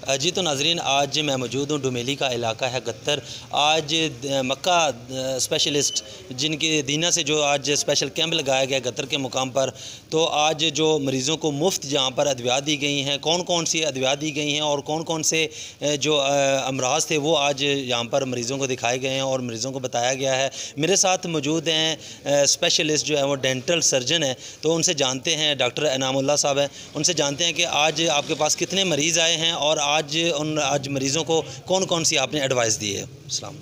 जी तो नाजरीन, आज मैं मौजूद हूँ डुमेली का इलाका है गत्तर। आज मक्का स्पेशलिस्ट जिनकी दीना से जो आज स्पेशल कैंप लगाया गया गत्तर के मुकाम पर, तो आज जो मरीज़ों को मुफ्त जहाँ पर अद्वियात दी गई हैं, कौन कौन सी अद्वियात दी गई हैं और कौन कौन से जो अमराज थे वो आज यहाँ पर मरीज़ों को दिखाए गए हैं और मरीज़ों को बताया गया है। मेरे साथ मौजूद हैं स्पेशलिस्ट जो है वो डेंटल सर्जन है, तो उनसे जानते हैं, डॉक्टर इनामुल्लाह साहब हैं, उनसे जानते हैं कि आज आपके पास कितने मरीज़ आए हैं और आज मरीज़ों को कौन कौन सी आपने एडवाइस दी है। अस्सलाम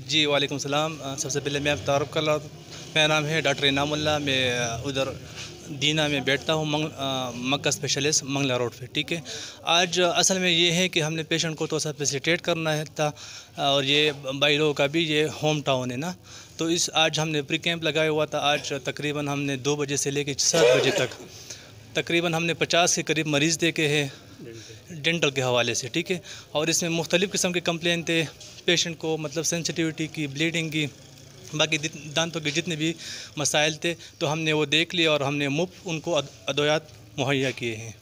जी वालेकुम सलाम। सबसे पहले मैं तारुफ कर रहा हूँ। मेरा नाम है डॉक्टर इनामुल्लाह। मैं उधर दीना में बैठता हूँ, मक्का स्पेशलिस्ट मंगला रोड पे। ठीक है, आज असल में ये है कि हमने पेशेंट को तो सब फैसिलिटेट करना है था, और ये भाई लोगों का भी ये होम टाउन है ना, तो आज हमने प्री कैंप लगाया हुआ था। आज तकरीबन हमने 2 बजे से लेकर 7 बजे तक तकरीबन हमने 50 के करीब मरीज़ देखे हैं डेंटल के हवाले से। ठीक है, और इसमें मुख्तलिफ़ किस्म के कंप्लेंट थे पेशेंट को, मतलब सेंसिटिविटी की, ब्लीडिंग की, बाकी दांतों के जितने भी मसाइल थे, तो हमने वो देख लिया और हमने मुफ्त उनको अदवियात मुहैया किए हैं।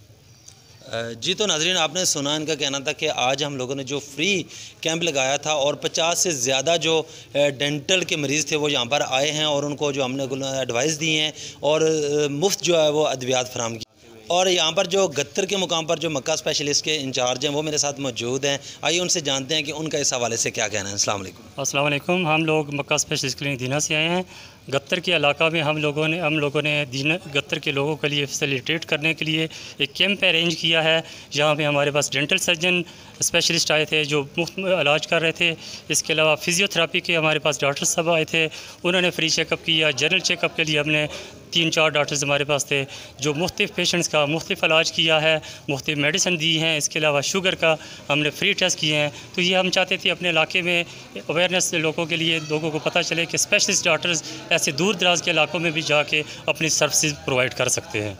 जी तो नाजरीन, आपने सुना इनका कहना था कि आज हम लोगों ने जो फ्री कैंप लगाया था और 50 से ज़्यादा जो डेंटल के मरीज़ थे वो यहाँ पर आए हैं और उनको जो हमने एडवाइस दी हैं और मुफ्त जो है वो अद्वियात फराहम की। और यहाँ पर जो गत्तर के मुकाम पर जो मक्का स्पेशलिस्ट के इंचार्ज हैं वो मेरे साथ मौजूद हैं। आइए उनसे जानते हैं कि उनका इस हवाले से क्या कहना है। अस्सलाम वालेकुम। अस्सलाम वालेकुम। हम लोग मक्का स्पेशलिस्ट क्लिनिक दीना से आए हैं। गत्तर के इलाका में हम लोगों ने दीना गत्तर के लोगों के लिए फैसिलिटेट करने के लिए एक कैंप अरेंज किया है, जहाँ पे हमारे पास डेंटल सर्जन स्पेशलिस्ट आए थे जो मुफ्त में इलाज कर रहे थे। इसके अलावा फ़िज़ियोथेरेपी के हमारे पास डॉक्टर साहब आए थे, उन्होंने फ्री चेकअप किया। जनरल चेकअप के लिए हमने 3-4 डॉक्टर्स हमारे पास थे जो मुख्तलिफ़ पेशेंट्स का मुख्तलिफ़ इलाज किया है, मुख्तलिफ़ मेडिसिन दी हैं। इसके अलावा शुगर का हमने फ्री टेस्ट किए हैं। तो ये हम चाहते थे अपने इलाके में अवेयरनेस लोगों के लिए, लोगों को पता चले कि स्पेशलिस्ट डॉक्टर्स ऐसे दूर दराज के इलाकों में भी जाके अपनी सर्विसेज प्रोवाइड कर सकते हैं।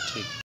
ठीक।